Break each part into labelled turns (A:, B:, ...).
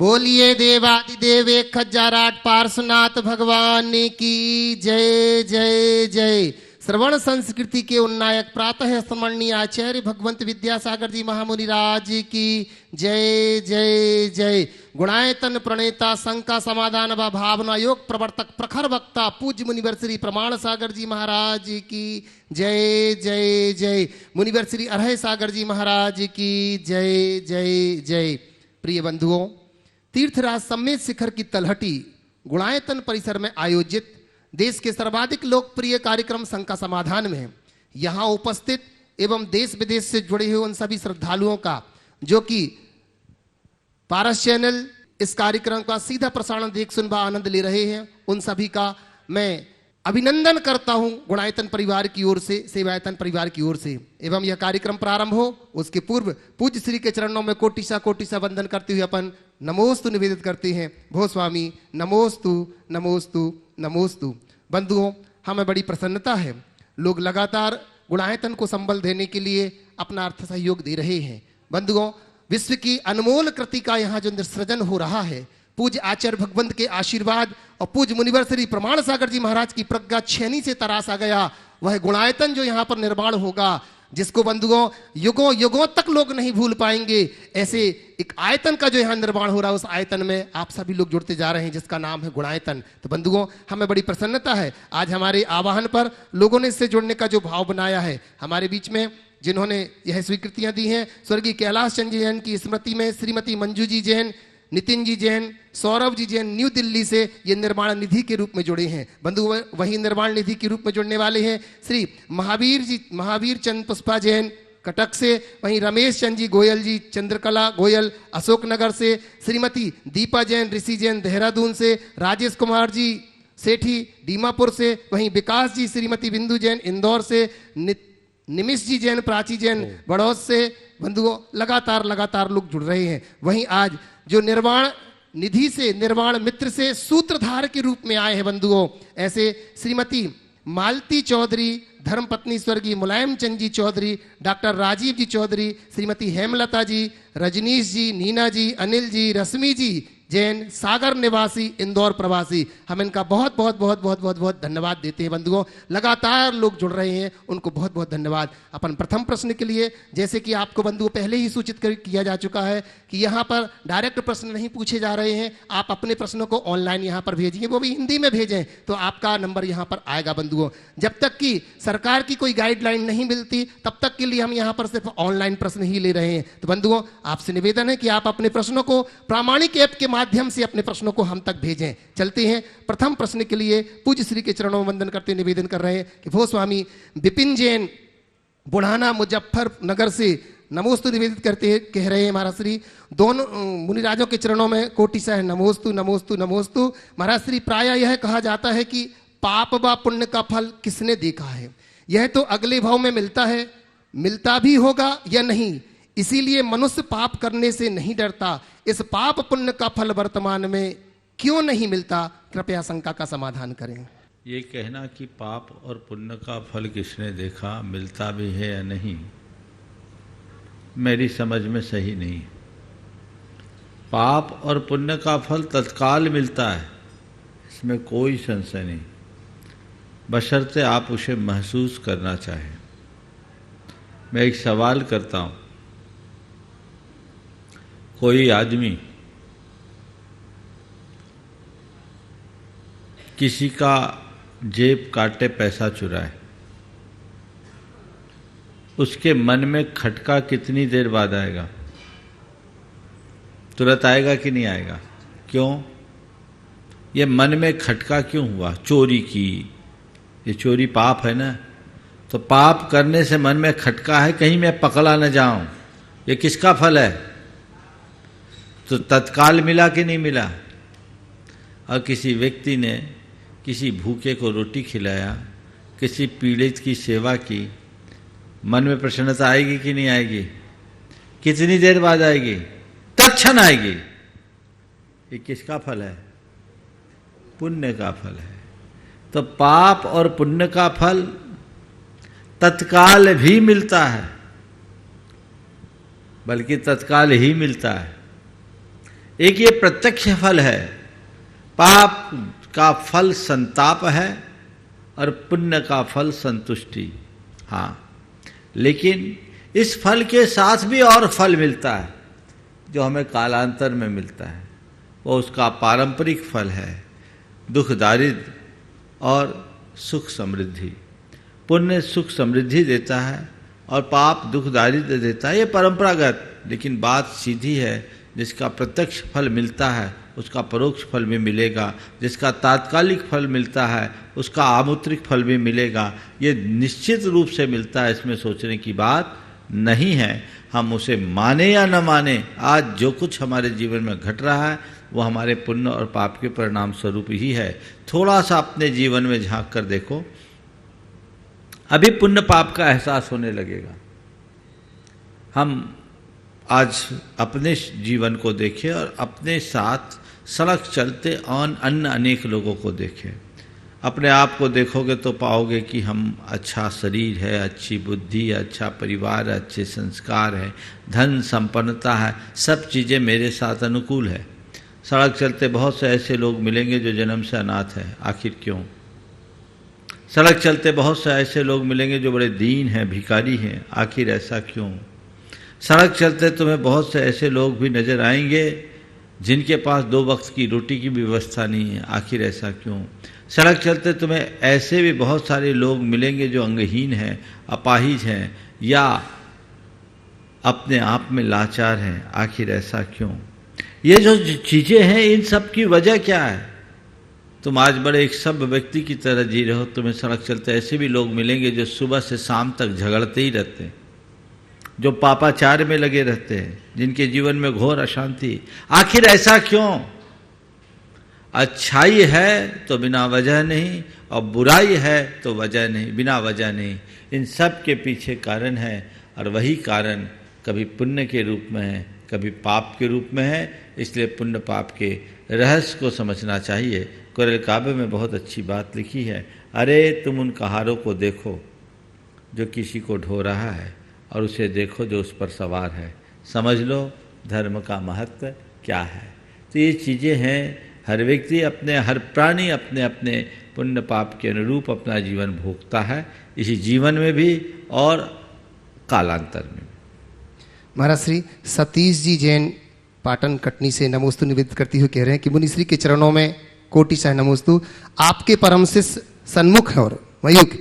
A: बोलिए देवादिदेव 1008 पार्श्वनाथ भगवान की जय जय जय। श्रवण संस्कृति के उन्नायक प्रातः स्मरणीय आचार्य भगवंत विद्यासागर जी महामुनि राज की जय जय जय। गुणायतन प्रणेता शंका समाधान व भावना योग प्रवर्तक प्रखर वक्ता पूज्य मुनिवर श्री प्रमाण सागर जी महाराज की जय जय जय। मुनिवर श्री अरहय सागर जी महाराज की जय जय जय। प्रिय बंधुओं, तीर्थराज सम्मेद शिखर की तलहटी गुणायतन परिसर में आयोजित देश के सर्वाधिक लोकप्रिय कार्यक्रम शंका समाधान में यहाँ उपस्थित एवं देश विदेश से जुड़े हुए उन सभी श्रद्धालुओं का जो कि पारस चैनल इस कार्यक्रम का सीधा प्रसारण देख सुन व आनंद ले रहे हैं, उन सभी का मैं अभिनंदन करता हूं गुणायतन परिवार की ओर से, सेवायतन परिवार की ओर से। एवं यह कार्यक्रम प्रारंभ हो उसके पूर्व पूज्य श्री के चरणों में कोटिसा वंदन करते हुए अपन नमोस्तु निवेदित करते हैं। भो स्वामी नमोस्तु नमोस्तु नमोस्तु। बंधुओं, हमें बड़ी प्रसन्नता है, लोग लगातार गुणायतन को संबल देने के लिए अपना अर्थ सहयोग दे रहे हैं। बंधुओं, विश्व की अनमोल कृति का यहाँ जो सृजन हो रहा है, पूज्य आचार्य भगवंत के आशीर्वाद और पूज्य मुनिवर श्री प्रमाण सागर जी महाराज की प्रज्ञा छेनी से तरासा गया वह गुणायतन जो यहाँ पर निर्माण होगा, जिसको बंधुओं युगों युगों तक लोग नहीं भूल पाएंगे, ऐसे एक आयतन का जो यहाँ निर्माण हो रहा है, उस आयतन में आप सभी लोग जुड़ते जा रहे हैं जिसका नाम है गुणायतन। तो बंधुओं, हमें बड़ी प्रसन्नता है आज हमारे आवाहन पर लोगों ने इससे जुड़ने का जो भाव बनाया है। हमारे बीच में जिन्होंने यह स्वीकृतियां दी हैं, स्वर्गीय कैलाश चंद्र जैन की स्मृति में श्रीमती मंजू जी जैन, नितिन जी जैन, सौरभ जी जैन न्यू दिल्ली से ये निर्माण निधि के रूप में जुड़े हैं। बंधु वही निर्माण निधि के रूप में जुड़ने वाले हैं श्री महावीर चंद पुष्पा जैन कटक से, वहीं रमेश चंद जी गोयल जी चंद्रकला गोयल अशोकनगर से, श्रीमती दीपा जैन ऋषि जैन देहरादून से, राजेश कुमार जी सेठी दीमापुर से, वहीं विकास जी श्रीमती बिंदु जैन इंदौर से, निमिष जी जैन प्राची जैन बड़ौद से। बंधुओं, लगातार लोग जुड़ रहे हैं। वहीं आज जो निर्वाण निधि से, निर्वाण मित्र से सूत्रधार के रूप में आए हैं बंधुओं, ऐसे श्रीमती मालती चौधरी, धर्मपत्नी स्वर्गीय मुलायम चंद जी चौधरी, डॉक्टर राजीव जी चौधरी, श्रीमती हेमलता जी, रजनीश जी, नीना जी, अनिल जी, रश्मि जी जैन, सागर निवासी, इंदौर प्रवासी, हम इनका बहुत बहुत धन्यवाद देते हैं। बंधुओं, लगातार लोग जुड़ रहे हैं, उनको बहुत बहुत धन्यवाद। अपन प्रथम प्रश्न के लिए, जैसे कि आपको बंधुओं पहले ही सूचित किया जा चुका है कि यहाँ पर डायरेक्ट प्रश्न नहीं पूछे जा रहे हैं, आप अपने प्रश्नों को ऑनलाइन यहाँ पर भेजिए, वो भी हिंदी में भेजें तो आपका नंबर यहाँ पर आएगा। बंधुओं, जब तक कि सरकार की कोई गाइडलाइन नहीं मिलती तब तक के लिए हम यहाँ पर सिर्फ ऑनलाइन प्रश्न ही ले रहे हैं। तो बंधुओं, आपसे निवेदन है कि आप अपने प्रश्नों को प्रामाणिक ऐप के माध्यम से अपने प्रश्नों को हम तक भेजें। चलते हैं प्रथम प्रश्न के लिए, पूज्य श्री के चरणों में वंदन करते निवेदन कर रहे हैं कि भो स्वामी विपिन जैन बुढ़ाना मुजफ्फरनगर से नमोस्तु निवेदित करते हैं, कह रहे हैं महाराज श्री दोनों मुनिराजों के चरणों में कोटिसा है नमोस्तु नमोस्तु नमोस्तु। महाराज श्री, प्रायः यह कहा जाता है कि पाप व पुण्य का फल किसने देखा है, यह तो अगले भाव में मिलता है, मिलता भी होगा या नहीं, इसीलिए मनुष्य पाप करने से नहीं डरता, इस पाप पुण्य का फल वर्तमान में क्यों नहीं मिलता, कृपया शंका का समाधान करें।
B: ये कहना कि पाप और पुण्य का फल किसने देखा, मिलता भी है या नहीं, मेरी समझ में सही नहीं। पाप और पुण्य का फल तत्काल मिलता है, इसमें कोई संशय नहीं, बशर्ते आप उसे महसूस करना चाहें। मैं एक सवाल करता हूँ, कोई आदमी किसी का जेब काटे पैसा चुराए, उसके मन में खटका कितनी देर बाद आएगा? तुरंत आएगा कि नहीं आएगा? क्यों? ये मन में खटका क्यों हुआ? चोरी की, ये चोरी पाप है ना, तो पाप करने से मन में खटका है कहीं मैं पकड़ा न जाऊं, ये किसका फल है? तो तत्काल मिला कि नहीं मिला? और किसी व्यक्ति ने किसी भूखे को रोटी खिलाया, किसी पीड़ित की सेवा की, मन में प्रसन्नता आएगी कि नहीं आएगी? कितनी देर बाद आएगी? तत्क्षण आएगी। ये किसका फल है? पुण्य का फल है। तो पाप और पुण्य का फल तत्काल भी मिलता है, बल्कि तत्काल ही मिलता है। एक ये प्रत्यक्ष फल है, पाप का फल संताप है और पुण्य का फल संतुष्टि। हाँ, लेकिन इस फल के साथ भी और फल मिलता है जो हमें कालांतर में मिलता है, वो उसका पारंपरिक फल है, दुख दारिद्र्य और सुख समृद्धि। पुण्य सुख समृद्धि देता है और पाप दुख दारिद्र्य देता है, ये परंपरागत। लेकिन बात सीधी है, जिसका प्रत्यक्ष फल मिलता है उसका परोक्ष फल भी मिलेगा, जिसका तात्कालिक फल मिलता है उसका आमुत्रिक फल भी मिलेगा। ये निश्चित रूप से मिलता है, इसमें सोचने की बात नहीं है। हम उसे माने या न माने, आज जो कुछ हमारे जीवन में घट रहा है वो हमारे पुण्य और पाप के परिणाम स्वरूप ही है। थोड़ा सा अपने जीवन में झांक कर देखो, अभी पुण्य पाप का एहसास होने लगेगा। हम आज अपने जीवन को देखें और अपने साथ सड़क चलते अन्य अनेक लोगों को देखें। अपने आप को देखोगे तो पाओगे कि हम अच्छा शरीर है, अच्छी बुद्धि, अच्छा परिवार, अच्छे संस्कार है, धन संपन्नता है, सब चीज़ें मेरे साथ अनुकूल है। सड़क चलते बहुत से ऐसे लोग मिलेंगे जो जन्म से अनाथ है, आखिर क्यों? सड़क चलते बहुत से ऐसे लोग मिलेंगे जो बड़े दीन हैं, भिखारी हैं, आखिर ऐसा क्यों? सड़क चलते तुम्हें बहुत से ऐसे लोग भी नजर आएंगे जिनके पास 2 वक्त की रोटी की व्यवस्था नहीं है, आखिर ऐसा क्यों? सड़क चलते तुम्हें ऐसे भी बहुत सारे लोग मिलेंगे जो अंगहीन हैं, अपाहिज हैं या अपने आप में लाचार हैं, आखिर ऐसा क्यों? ये जो चीज़ें हैं, इन सब की वजह क्या है? तुम आज बड़े एक सभ्य व्यक्ति की तरह जी रहे हो, तुम्हें सड़क चलते ऐसे भी लोग मिलेंगे जो सुबह से शाम तक झगड़ते ही रहते हैं, जो पापाचार में लगे रहते हैं, जिनके जीवन में घोर अशांति। आखिर ऐसा क्यों? अच्छाई है तो बिना वजह नहीं, और बुराई है तो वजह नहीं, बिना वजह नहीं। इन सब के पीछे कारण है, और वही कारण कभी पुण्य के रूप में है, कभी पाप के रूप में है। इसलिए पुण्य पाप के रहस्य को समझना चाहिए। कुरल काव्य में बहुत अच्छी बात लिखी है, अरे तुम उन कहारों को देखो जो किसी को ढो रहा है, और उसे देखो जो उस पर सवार है, समझ लो धर्म का महत्व क्या है। तो ये चीज़ें हैं, हर व्यक्ति अपने, हर प्राणी अपने अपने पुण्य पाप के अनुरूप अपना जीवन भोगता है, इसी जीवन में भी और कालांतर में भी।
A: महाराज श्री सतीश जी जैन पाटन कटनी से नमोस्तु निवेदित करते हुए कह रहे हैं कि मुनिश्री के चरणों में कोटि शाह नमोस्तु। आपके परम शिष्य सन्मुख है और मयूख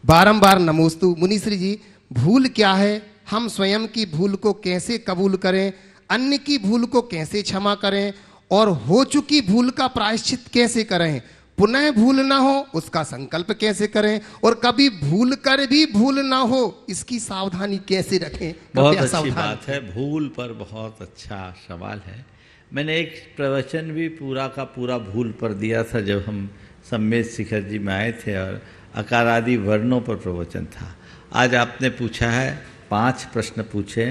A: बारंबार नमोस्तु। मुनिश्री जी, भूल क्या है? हम स्वयं की भूल को कैसे कबूल करें? अन्य की भूल को कैसे क्षमा करें? और हो चुकी भूल का प्रायश्चित कैसे करें? पुनः भूल ना हो उसका संकल्प कैसे करें? और कभी भूल कर भी भूल ना हो इसकी सावधानी कैसे रखें?
B: बहुत अच्छी बात है, भूल पर बहुत अच्छा सवाल है। मैंने एक प्रवचन भी पूरा का पूरा भूल पर दिया था जब हम सम्मेद शिखर जी में आए थे, और अकार आदि वर्णों पर प्रवचन था। आज आपने पूछा है, 5 प्रश्न पूछे,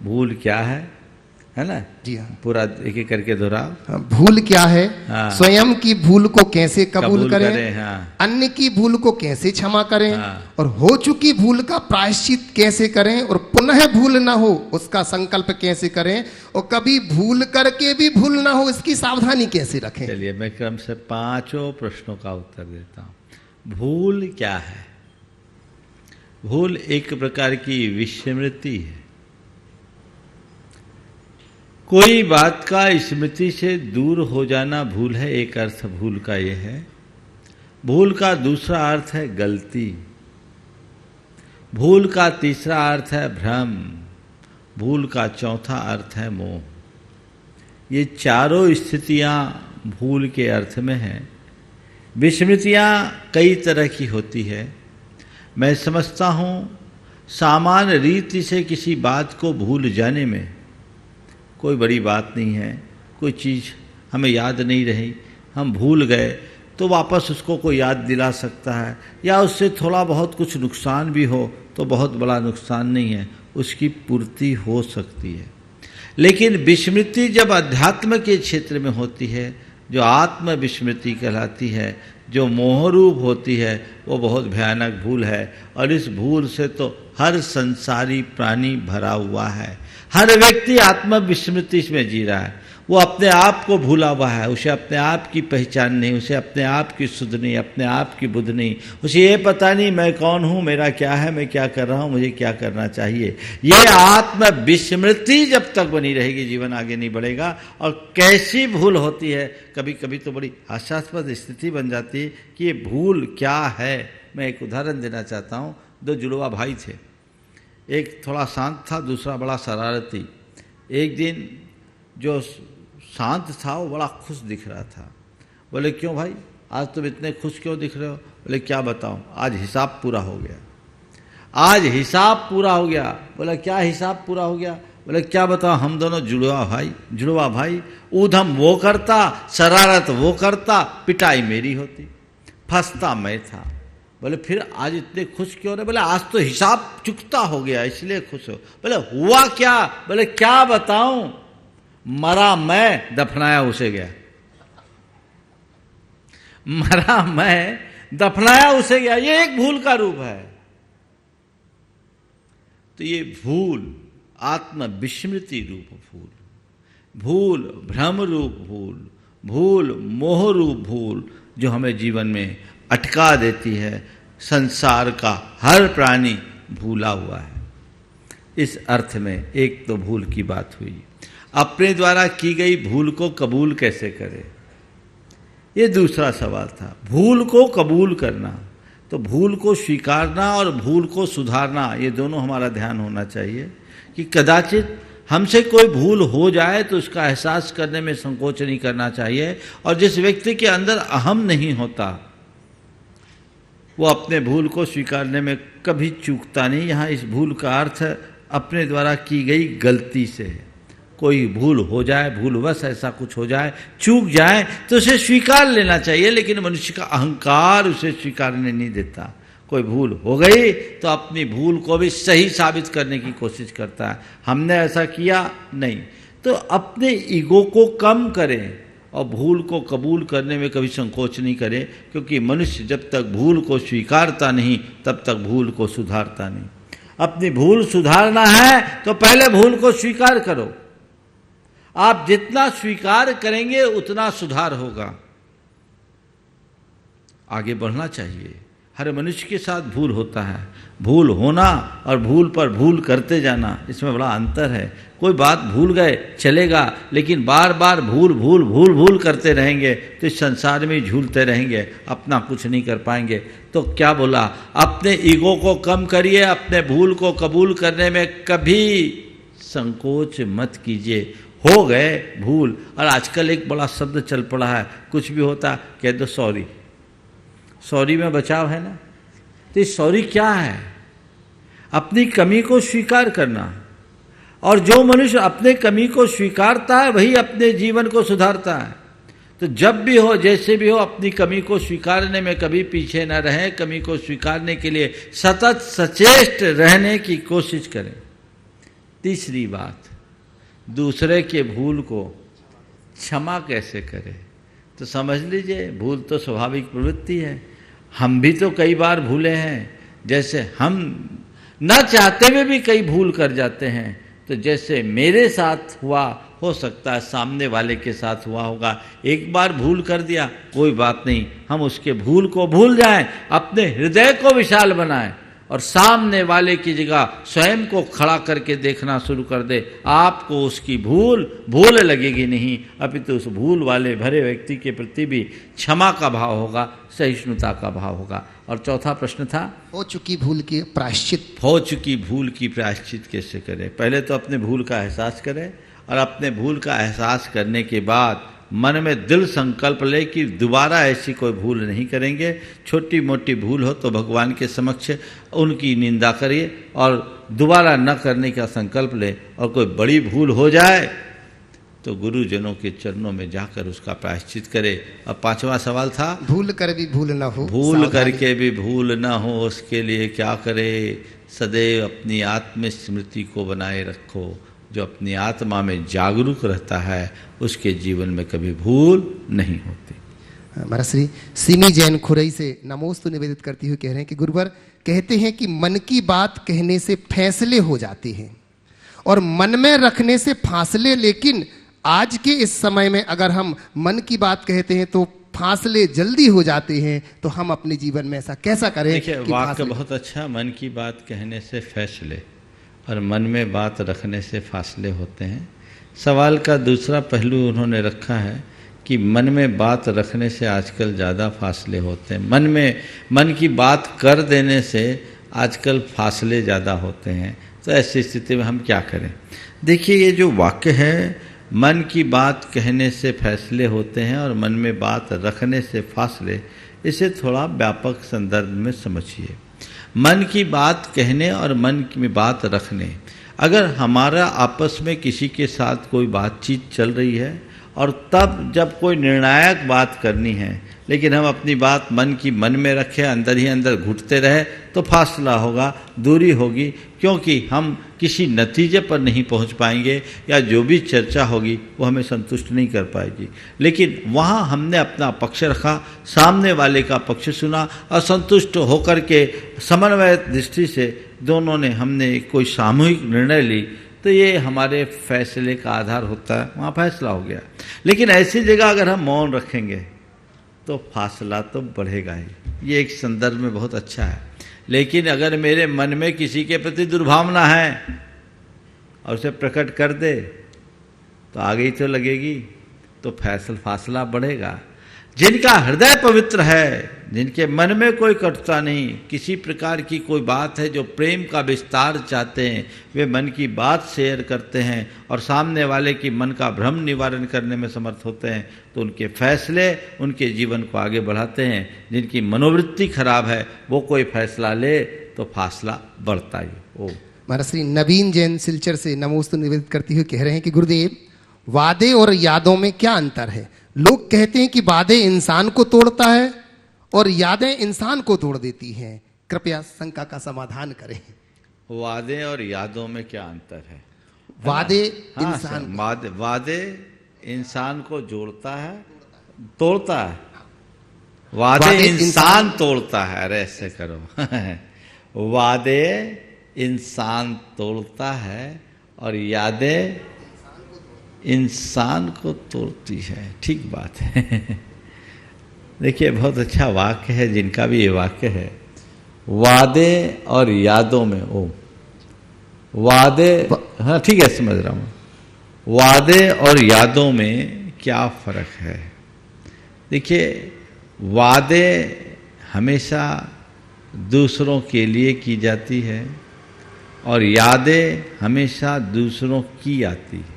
B: भूल क्या है ना? जी हाँ, पूरा एक एक करके दोहराओ।
A: भूल क्या है?
B: हाँ।
A: स्वयं की भूल को कैसे कबूल करें?
B: हाँ।
A: अन्य की भूल को कैसे क्षमा करें?
B: हाँ।
A: और हो चुकी भूल का प्रायश्चित कैसे करें? और पुनः भूल ना हो उसका संकल्प कैसे करें? और कभी भूल करके भी भूल ना हो इसकी सावधानी कैसे रखें?
B: चलिए मैं क्रम से 5 प्रश्नों का उत्तर देता हूँ। भूल क्या है? भूल एक प्रकार की विस्मृति है। कोई बात का स्मृति से दूर हो जाना भूल है, एक अर्थ भूल का यह है। भूल का दूसरा अर्थ है गलती। भूल का तीसरा अर्थ है भ्रम। भूल का चौथा अर्थ है मोह। ये चारों स्थितियां भूल के अर्थ में हैं। विस्मृतियां कई तरह की होती है। मैं समझता हूँ सामान्य रीति से किसी बात को भूल जाने में कोई बड़ी बात नहीं है। कोई चीज़ हमें याद नहीं रही, हम भूल गए, तो वापस उसको कोई याद दिला सकता है, या उससे थोड़ा बहुत कुछ नुकसान भी हो तो बहुत बड़ा नुकसान नहीं है, उसकी पूर्ति हो सकती है। लेकिन विस्मृति जब अध्यात्म के क्षेत्र में होती है, जो आत्म विस्मृति कहलाती है, जो मोहरूप होती है, वो बहुत भयानक भूल है। और इस भूल से तो हर संसारी प्राणी भरा हुआ है। हर व्यक्ति आत्म विस्मृति में जी रहा है। वो अपने आप को भूला हुआ है, उसे अपने आप की पहचान नहीं, उसे अपने आप की सुध नहीं, अपने आप की बुध नहीं, उसे ये पता नहीं मैं कौन हूँ, मेरा क्या है, मैं क्या कर रहा हूँ, मुझे क्या करना चाहिए। ये आत्म विस्मृति जब तक बनी रहेगी जीवन आगे नहीं बढ़ेगा। और कैसी भूल होती है, कभी कभी तो बड़ी हास्यास्पद स्थिति बन जाती है कि ये भूल क्या है। मैं एक उदाहरण देना चाहता हूँ। दो जुड़वा भाई थे, एक थोड़ा शांत था, दूसरा बड़ा शरारती। एक दिन जो शांत था वो बड़ा खुश दिख रहा था। बोले क्यों भाई, आज तुम इतने खुश क्यों दिख रहे हो? बोले क्या बताऊं, आज हिसाब पूरा हो गया, आज हिसाब पूरा हो गया। बोला क्या हिसाब पूरा हो गया? बोले क्या बताओ, हम दोनों जुड़वा भाई, ऊधम वो करता, शरारत वो करता, पिटाई मेरी होती, फंसता मैं था। बोले फिर आज इतने खुश क्यों रहे? बोले आज तो हिसाब चुकता हो गया इसलिए खुश हो। बोले हुआ क्या? बोले क्या बताऊं, मरा मैं, दफनाया उसे गया। मरा मैं, दफनाया उसे गया। ये एक भूल का रूप है। तो ये भूल आत्म विस्मृति रूप भूल, भूल भ्रम रूप भूल, भूल मोह रूप भूल, जो हमें जीवन में अटका देती है। संसार का हर प्राणी भूला हुआ है। इस अर्थ में एक तो भूल की बात हुई। अपने द्वारा की गई भूल को कबूल कैसे करें, ये दूसरा सवाल था। भूल को कबूल करना, तो भूल को स्वीकारना और भूल को सुधारना, ये दोनों हमारा ध्यान होना चाहिए कि कदाचित हमसे कोई भूल हो जाए तो उसका एहसास करने में संकोच नहीं करना चाहिए। और जिस व्यक्ति के अंदर अहम नहीं होता वो अपने भूल को स्वीकारने में कभी चूकता नहीं। यहाँ इस भूल का अर्थ अपने द्वारा की गई गलती से कोई भूल हो जाए, भूलवश ऐसा कुछ हो जाए, चूक जाए, तो उसे स्वीकार लेना चाहिए। लेकिन मनुष्य का अहंकार उसे स्वीकारने नहीं देता। कोई भूल हो गई तो अपनी भूल को भी सही साबित करने की कोशिश करता है। हमने ऐसा किया नहीं, तो अपने ईगो को कम करें और भूल को कबूल करने में कभी संकोच नहीं करें, क्योंकि मनुष्य जब तक भूल को स्वीकारता नहीं तब तक भूल को सुधारता नहीं। अपनी भूल सुधारना है तो पहले भूल को स्वीकार करो। आप जितना स्वीकार करेंगे उतना सुधार होगा। आगे बढ़ना चाहिए। हर मनुष्य के साथ भूल होता है। भूल होना और भूल पर भूल करते जाना, इसमें बड़ा अंतर है। कोई बात भूल गए चलेगा, लेकिन बार बार भूल भूल भूल भूल करते रहेंगे तो इस संसार में झूलते रहेंगे, अपना कुछ नहीं कर पाएंगे। तो क्या बोला, अपने ईगो को कम करिए, अपने भूल को कबूल करने में कभी संकोच मत कीजिए। हो गए भूल, और आजकल एक बड़ा शब्द चल पड़ा है, कुछ भी होता कह दो सॉरी। सॉरी में बचाव है ना। तो सॉरी क्या है? अपनी कमी को स्वीकार करना। और जो मनुष्य अपने कमी को स्वीकारता है वही अपने जीवन को सुधारता है। तो जब भी हो, जैसे भी हो, अपनी कमी को स्वीकारने में कभी पीछे न रहें। कमी को स्वीकारने के लिए सतत सचेष्ट रहने की कोशिश करें। तीसरी बात, दूसरे के भूल को क्षमा कैसे करें? तो समझ लीजिए, भूल तो स्वाभाविक प्रवृत्ति है। हम भी तो कई बार भूले हैं। जैसे हम न चाहते हुए भी कई भूल कर जाते हैं। तो जैसे मेरे साथ हुआ, हो सकता है सामने वाले के साथ हुआ होगा। एक बार भूल कर दिया, कोई बात नहीं, हम उसके भूल को भूल जाएं, अपने हृदय को विशाल बनाएं और सामने वाले की जगह स्वयं को खड़ा करके देखना शुरू कर दे। आपको उसकी भूल लगेगी नहीं, अपितु उस भूल वाले भरे व्यक्ति के प्रति भी क्षमा का भाव होगा, सहिष्णुता का भाव होगा। और चौथा प्रश्न था,
A: हो चुकी भूल की प्रायश्चित।
B: हो चुकी भूल की प्रायश्चित कैसे करें? पहले तो अपने भूल का एहसास करें, और अपने भूल का एहसास करने के बाद मन में दिल संकल्प ले कि दोबारा ऐसी कोई भूल नहीं करेंगे। छोटी मोटी भूल हो तो भगवान के समक्ष उनकी निंदा करिए और दोबारा न करने का संकल्प ले। और कोई बड़ी भूल हो जाए तो गुरुजनों के चरणों में जाकर उसका प्रायश्चित करे। और पांचवा सवाल था,
A: भूल कर भी भूल न हो,
B: भूल करके भी भूल न हो, उसके लिए क्या करे? सदैव अपनी आत्मस्मृति को बनाए रखो। जो अपनी आत्मा में जागरूक रहता है उसके जीवन में कभी भूल नहीं होती।
A: महाराज श्री सिमी जैन खुरई से नमोस्तु निवेदित करती हुई कह रहे हैं कि गुरुवर कहते हैं कि मन की बात कहने से फैसले हो जाते हैं और मन में रखने से फासले, लेकिन आज के इस समय में अगर हम मन की बात कहते हैं तो फासले जल्दी हो जाते हैं, तो हम अपने जीवन में ऐसा कैसा करें?
B: देखिए, वाक्य बहुत अच्छा, मन की बात कहने से फैसले और मन में बात रखने से फासले होते हैं। सवाल का दूसरा पहलू उन्होंने रखा है कि मन में बात रखने से आजकल ज़्यादा फासले होते हैं, मन की बात कर देने से आजकल फासले ज़्यादा होते हैं। तो ऐसी स्थिति में हम क्या करें? देखिए, ये जो वाक्य है, मन की बात कहने से फैसले होते हैं और मन में बात रखने से फासले, इसे थोड़ा व्यापक संदर्भ में समझिए। मन की बात कहने और मन में बात रखने, अगर हमारा आपस में किसी के साथ कोई बातचीत चल रही है और तब जब कोई निर्णायक बात करनी है, लेकिन हम अपनी बात मन में रखें, अंदर ही अंदर घुटते रहे, तो फासला होगा, दूरी होगी, क्योंकि हम किसी नतीजे पर नहीं पहुंच पाएंगे या जो भी चर्चा होगी वो हमें संतुष्ट नहीं कर पाएगी। लेकिन वहाँ हमने अपना पक्ष रखा, सामने वाले का पक्ष सुना और संतुष्ट होकर के समन्वय दृष्टि से दोनों ने हमने कोई सामूहिक निर्णय ली, तो ये हमारे फैसले का आधार होता है, वहाँ फैसला हो गया। लेकिन ऐसी जगह अगर हम मौन रखेंगे तो फासला तो बढ़ेगा ही। ये एक संदर्भ में बहुत अच्छा है। लेकिन अगर मेरे मन में किसी के प्रति दुर्भावना है और उसे प्रकट कर दे तो आगे ही तो लगेगी, तो फासला बढ़ेगा। जिनका हृदय पवित्र है, जिनके मन में कोई कटुता नहीं, किसी प्रकार की कोई बात है जो प्रेम का विस्तार चाहते हैं, वे मन की बात शेयर करते हैं और सामने वाले की मन का भ्रम निवारण करने में समर्थ होते हैं, तो उनके फैसले उनके जीवन को आगे बढ़ाते हैं। जिनकी मनोवृत्ति खराब है, वो कोई फैसला ले तो फासला बढ़ता ही। ओ
A: महाराज श्री नवीन जैन सिलचर से नमोस्तु निवेदित करते हुए कह रहे हैं कि गुरुदेव, वादे और यादों में क्या अंतर है? लोग कहते हैं कि वादे इंसान को तोड़ता है और यादें इंसान को तोड़ देती हैं। कृपया शंका का समाधान करें।
B: वादे और यादों में क्या अंतर है?
A: वादे
B: वादे इंसान को जोड़ता है, तोड़ता है। वादे इंसान तोड़ता है। अरे ऐसे करो वादे इंसान तोड़ता है और यादें इंसान को तोड़ती है। ठीक बात है। देखिए, बहुत अच्छा वाक्य है जिनका भी ये वाक्य है, वादे और यादों में। वादे, हाँ ठीक है, समझ रहा हूँ। वादे और यादों में क्या फर्क है? देखिए, वादे हमेशा दूसरों के लिए की जाती है और यादें हमेशा दूसरों की आती है।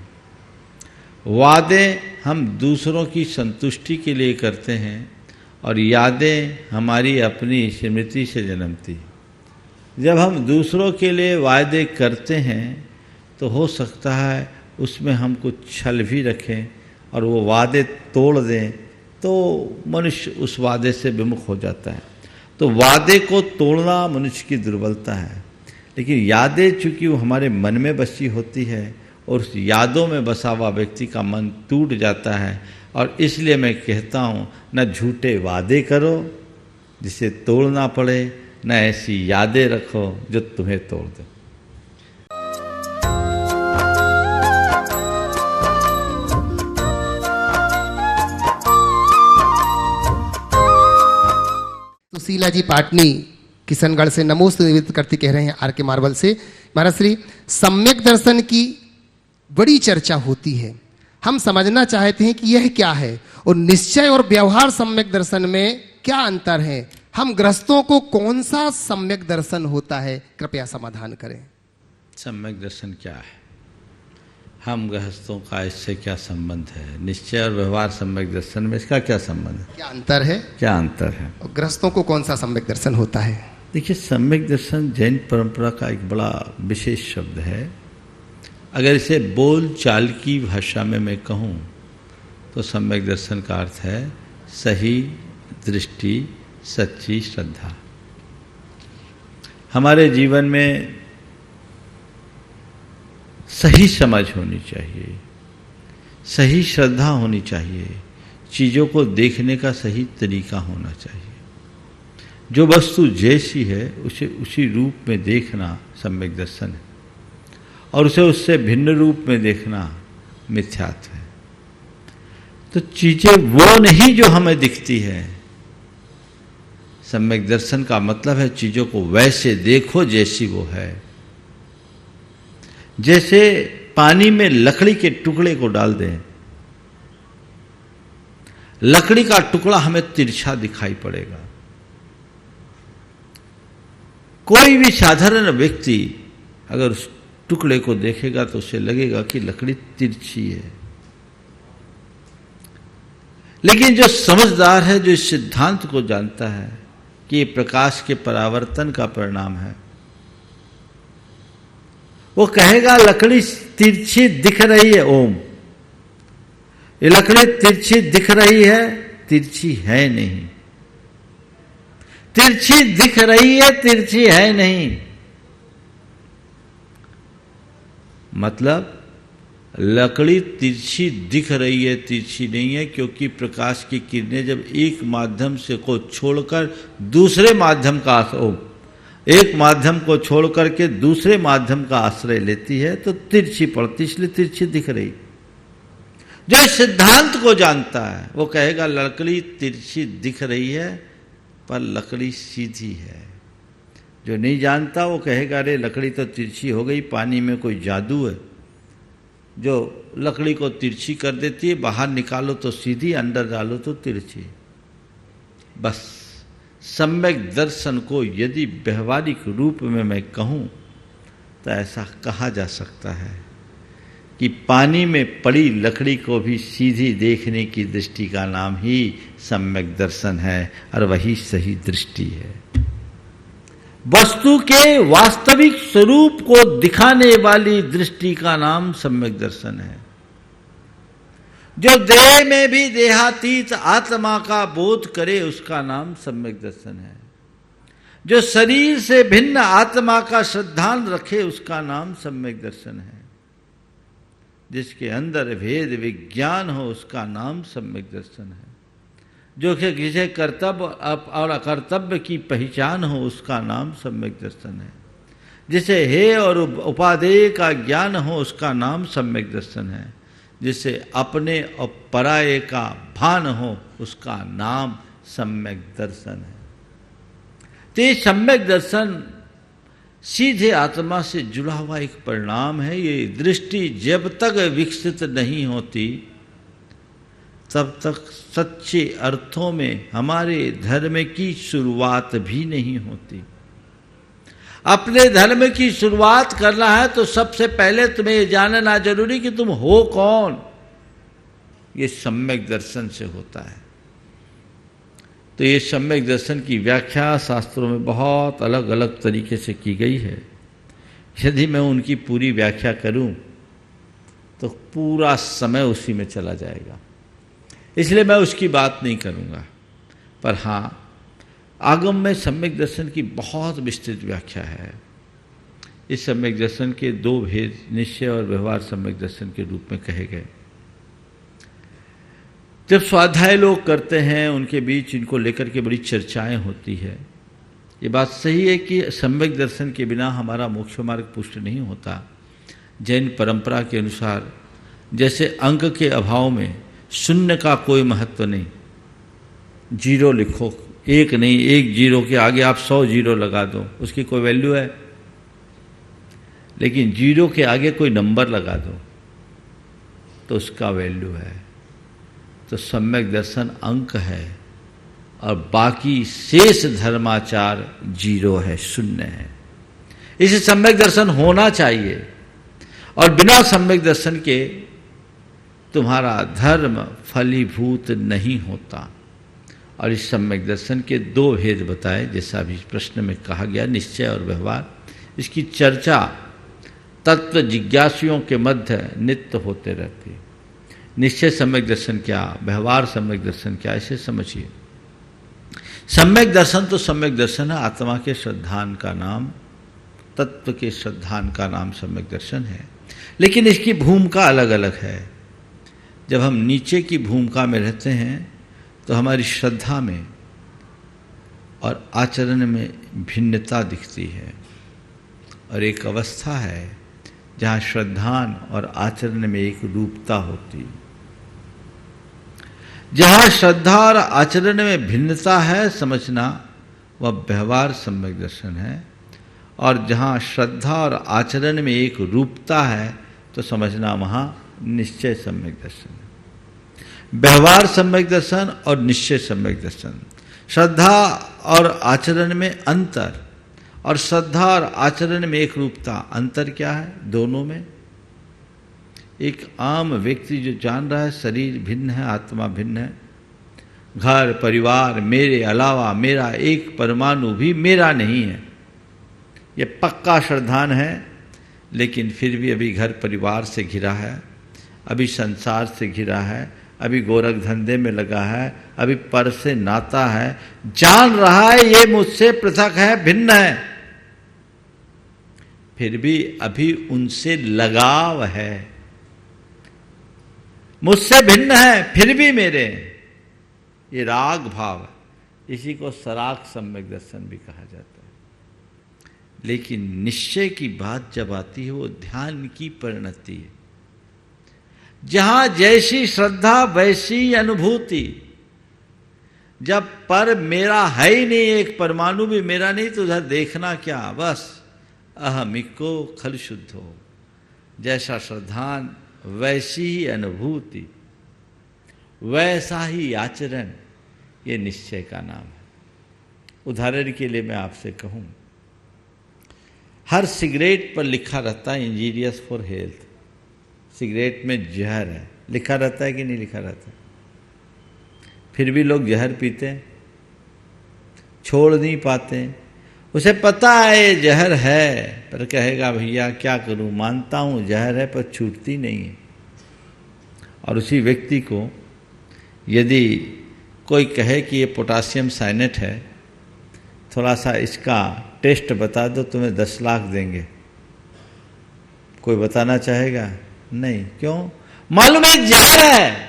B: वादे हम दूसरों की संतुष्टि के लिए करते हैं और यादें हमारी अपनी स्मृति से जन्मती। जब हम दूसरों के लिए वादे करते हैं तो हो सकता है उसमें हम कुछ छल भी रखें और वो वादे तोड़ दें, तो मनुष्य उस वादे से विमुख हो जाता है। तो वादे को तोड़ना मनुष्य की दुर्बलता है। लेकिन यादें चूँकि वो हमारे मन में बसी होती है और उस यादों में बसा हुआ व्यक्ति का मन टूट जाता है, और इसलिए मैं कहता हूँ, न झूठे वादे करो जिसे तोड़ना पड़े, न ऐसी यादें रखो जो तुम्हें तोड़ दे।
A: सुशीला जी पाटनी किशनगढ़ से नमोस्तु निवेदित करते कह रहे हैं आर के मार्बल से, महाराज श्री, सम्यक दर्शन की बड़ी चर्चा होती है। हम समझना चाहते हैं कि यह क्या है और निश्चय और व्यवहार सम्यक दर्शन में क्या अंतर है? हम गृहस्थों को कौन सा सम्यक दर्शन होता है? कृपया समाधान करें।
B: सम्यक दर्शन क्या है? हम गृहस्थों का इससे क्या संबंध है? निश्चय और व्यवहार सम्यक दर्शन में इसका क्या संबंध है?
A: क्या अंतर है?
B: क्या अंतर है?
A: और गृहस्थों को कौन सा सम्यक दर्शन होता है?
B: देखिए, सम्यक दर्शन जैन परंपरा का एक बड़ा विशेष शब्द है। अगर इसे बोल चाल की भाषा में मैं कहूँ तो सम्यक दर्शन का अर्थ है सही दृष्टि, सच्ची श्रद्धा। हमारे जीवन में सही समझ होनी चाहिए, सही श्रद्धा होनी चाहिए, चीज़ों को देखने का सही तरीका होना चाहिए। जो वस्तु जैसी है उसे उसी रूप में देखना सम्यक दर्शन है, और उसे उससे भिन्न रूप में देखना मिथ्यात्व है। तो चीजें वो नहीं जो हमें दिखती है। सम्यक दर्शन का मतलब है चीजों को वैसे देखो जैसी वो है। जैसे पानी में लकड़ी के टुकड़े को डाल दें, लकड़ी का टुकड़ा हमें तिरछा दिखाई पड़ेगा। कोई भी साधारण व्यक्ति अगर उस टुकड़े को देखेगा तो उसे लगेगा कि लकड़ी तिरछी है। लेकिन जो समझदार है, जो इस सिद्धांत को जानता है कि ये प्रकाश के परावर्तन का परिणाम है, वो कहेगा लकड़ी तिरछी दिख रही है। ओम, ये लकड़ी तिरछी दिख रही है, तिरछी है नहीं। तिरछी दिख रही है, तिरछी है नहीं। मतलब लकड़ी तिरछी दिख रही है, तिरछी नहीं है, क्योंकि प्रकाश की किरणें जब एक माध्यम से को छोड़कर दूसरे माध्यम का एक माध्यम को छोड़कर के दूसरे माध्यम का आश्रय लेती है तो तिरछी पड़ती, इसलिए तिरछी दिख रही। जो इस सिद्धांत को जानता है वो कहेगा लकड़ी तिरछी दिख रही है पर लकड़ी सीधी है। जो नहीं जानता वो कहेगा अरे लकड़ी तो तिरछी हो गई, पानी में कोई जादू है जो लकड़ी को तिरछी कर देती है, बाहर निकालो तो सीधी, अंदर डालो तो तिरछी। बस सम्यक दर्शन को यदि व्यवहारिक रूप में मैं कहूँ तो ऐसा कहा जा सकता है कि पानी में पड़ी लकड़ी को भी सीधी देखने की दृष्टि का नाम ही सम्यक दर्शन है, और वही सही दृष्टि है। वस्तु के वास्तविक स्वरूप को दिखाने वाली दृष्टि का नाम सम्यक दर्शन है। जो देह में भी देहातीत आत्मा का बोध करे उसका नाम सम्यक दर्शन है। जो शरीर से भिन्न आत्मा का श्रद्धांत रखे उसका नाम सम्यक दर्शन है। जिसके अंदर भेद विज्ञान हो उसका नाम सम्यक दर्शन है। जो कि किसी कर्तव्य और अकर्तव्य की पहचान हो उसका नाम सम्यक दर्शन है। जिसे हे और उपादेय का ज्ञान हो उसका नाम सम्यक दर्शन है। जिसे अपने और पराये का भान हो उसका नाम सम्यक दर्शन है। तो ये सम्यक दर्शन सीधे आत्मा से जुड़ा हुआ एक परिणाम है। ये दृष्टि जब तक विकसित नहीं होती तब तक सच्चे अर्थों में हमारे धर्म की शुरुआत भी नहीं होती। अपने धर्म की शुरुआत करना है तो सबसे पहले तुम्हें ये जानना जरूरी कि तुम हो कौन। ये सम्यक दर्शन से होता है। तो ये सम्यक दर्शन की व्याख्या शास्त्रों में बहुत अलग अलग तरीके से की गई है। यदि मैं उनकी पूरी व्याख्या करूं तो पूरा समय उसी में चला जाएगा, इसलिए मैं उसकी बात नहीं करूंगा। पर हाँ, आगम में सम्यक दर्शन की बहुत विस्तृत व्याख्या है। इस सम्यक दर्शन के दो भेद निश्चय और व्यवहार सम्यक दर्शन के रूप में कहे गए। जब स्वाध्याय लोग करते हैं उनके बीच इनको लेकर के बड़ी चर्चाएं होती है। ये बात सही है कि सम्यक दर्शन के बिना हमारा मोक्ष मार्ग पुष्ट नहीं होता। जैन परंपरा के अनुसार जैसे अंक के अभाव में शून्य का कोई महत्व नहीं, जीरो लिखो, एक नहीं, एक जीरो के आगे आप 100 जीरो लगा दो, उसकी कोई वैल्यू है। लेकिन जीरो के आगे कोई नंबर लगा दो तो उसका वैल्यू है। तो सम्यक दर्शन अंक है और बाकी शेष धर्माचार जीरो है, शून्य है। इसे सम्यक दर्शन होना चाहिए, और बिना सम्यक दर्शन के तुम्हारा धर्म फलीभूत नहीं होता। और इस सम्यक दर्शन के दो भेद बताए, जैसा अभी प्रश्न में कहा गया, निश्चय और व्यवहार। इसकी चर्चा तत्व जिज्ञासुओं के मध्य नित्य होते रहती है। निश्चय सम्यक दर्शन क्या, व्यवहार सम्यक दर्शन क्या, इसे समझिए। सम्यक दर्शन तो सम्यक दर्शन है, आत्मा के श्रद्धान का नाम, तत्व के श्रद्धान का नाम सम्यक दर्शन है। लेकिन इसकी भूमिका अलग अलग है। जब हम नीचे की भूमिका में रहते हैं तो हमारी श्रद्धा में और आचरण में भिन्नता दिखती है, और एक अवस्था है जहाँ श्रद्धान और आचरण में एक रूपता होती है। जहां श्रद्धा और आचरण में भिन्नता है समझना वह व्यवहार सम्यक दर्शन है, और जहां श्रद्धा और आचरण में एक रूपता है तो समझना वहां निश्चय सम्यक दर्शन है। व्यवहार सम्यक दर्शन और निश्चय सम्यक दर्शन, श्रद्धा और आचरण में अंतर और श्रद्धा और आचरण में एक रूपता। अंतर क्या है दोनों में? एक आम व्यक्ति जो जान रहा है शरीर भिन्न है, आत्मा भिन्न है, घर परिवार मेरे अलावा मेरा एक परमाणु भी मेरा नहीं है, ये पक्का श्रद्धान है, लेकिन फिर भी अभी घर परिवार से घिरा है, अभी संसार से घिरा है, अभी गोरख धंधे में लगा है, अभी पर से नाता है, जान रहा है ये मुझसे पृथक है, भिन्न है, फिर भी अभी उनसे लगाव है, मुझसे भिन्न है फिर भी मेरे, ये राग भाव है। इसी को सराग सम्यक दर्शन भी कहा जाता है। लेकिन निश्चय की बात जब आती है वो ध्यान की परिणति है, जहां जैसी श्रद्धा वैसी अनुभूति। जब पर मेरा है ही नहीं, एक परमाणु भी मेरा नहीं, तो उधर देखना क्या, बस अहमिको खल शुद्ध हो। जैसा श्रद्धान वैसी ही अनुभूति, वैसा ही आचरण, ये निश्चय का नाम है। उदाहरण के लिए मैं आपसे कहूं, हर सिगरेट पर लिखा रहता है इंजीरियस फॉर हेल्थ, सिगरेट में जहर है, लिखा रहता है कि नहीं लिखा रहता? फिर भी लोग जहर पीते हैं, छोड़ नहीं पाते। उसे पता है ये जहर है, पर कहेगा भैया क्या करूं, मानता हूं जहर है पर छूटती नहीं है। और उसी व्यक्ति को यदि कोई कहे कि ये पोटासियम साइनेट है, थोड़ा सा इसका टेस्ट बता दो, तुम्हें 10 लाख देंगे, कोई बताना चाहेगा? नहीं। क्यों? मालूम है जहर है।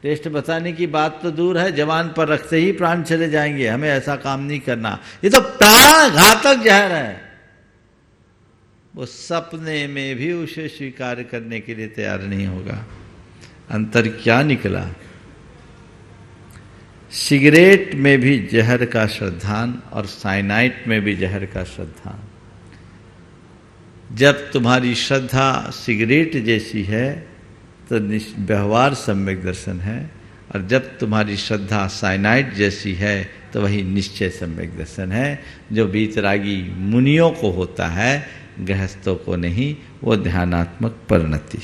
B: टेस्ट बताने की बात तो दूर है, जवान पर रखते ही प्राण चले जाएंगे, हमें ऐसा काम नहीं करना, ये तो प्राण घातक जहर है। वो सपने में भी उसे स्वीकार करने के लिए तैयार नहीं होगा। अंतर क्या निकला? सिगरेट में भी जहर का श्रद्धान और साइनाइड में भी जहर का श्रद्धान। जब तुम्हारी श्रद्धा सिगरेट जैसी है तो व्यवहार सम्यक दर्शन है, और जब तुम्हारी श्रद्धा साइनाइड जैसी है तो वही निश्चय सम्यक दर्शन है, जो बीतरागी मुनियों को होता है, गृहस्थों को नहीं, वो ध्यानात्मक परिणति।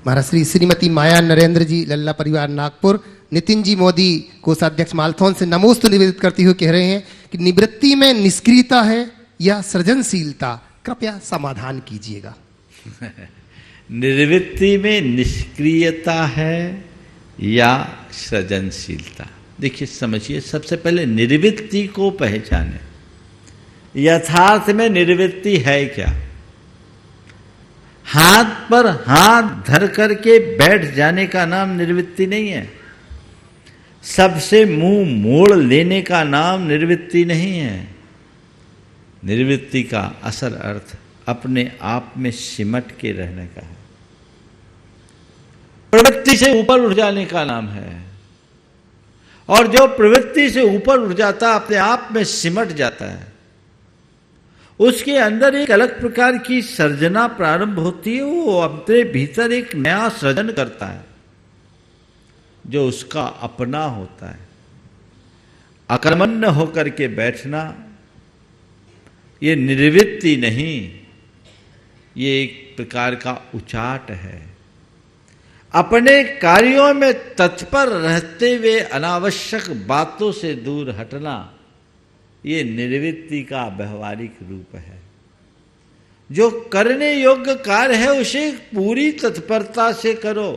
A: महाराज श्रीमती माया नरेंद्र जी, लल्ला परिवार नागपुर, नितिन जी मोदी कोषाध्यक्ष मालथौन से नमोस्तु निवेदित करते हुए कह रहे हैं कि निवृत्ति में निष्क्रियता है या सृजनशीलता, कृपया समाधान कीजिएगा।
B: निवृत्ति में निष्क्रियता है या सृजनशीलता? देखिए समझिए, सबसे पहले निवृत्ति को पहचाने। यथार्थ में निवृत्ति है क्या? हाथ पर हाथ धर करके बैठ जाने का नाम निवृत्ति नहीं है। सबसे मुंह मोड़ लेने का नाम निवृत्ति नहीं है। निवृत्ति का असल अर्थ अपने आप में सिमट के रहने का है, प्रवृत्ति से ऊपर उठ जाने का नाम है। और जो प्रवृत्ति से ऊपर उठ जाता, अपने आप में सिमट जाता है, उसके अंदर एक अलग प्रकार की सर्जना प्रारंभ होती है। वो अपने भीतर एक नया सृजन करता है जो उसका अपना होता है। अकर्मण्य होकर के बैठना ये निवृत्ति नहीं, ये एक प्रकार का उचाट है। अपने कार्यों में तत्पर रहते हुए अनावश्यक बातों से दूर हटना, ये निवृत्ति का व्यवहारिक रूप है। जो करने योग्य कार्य है उसे पूरी तत्परता से करो,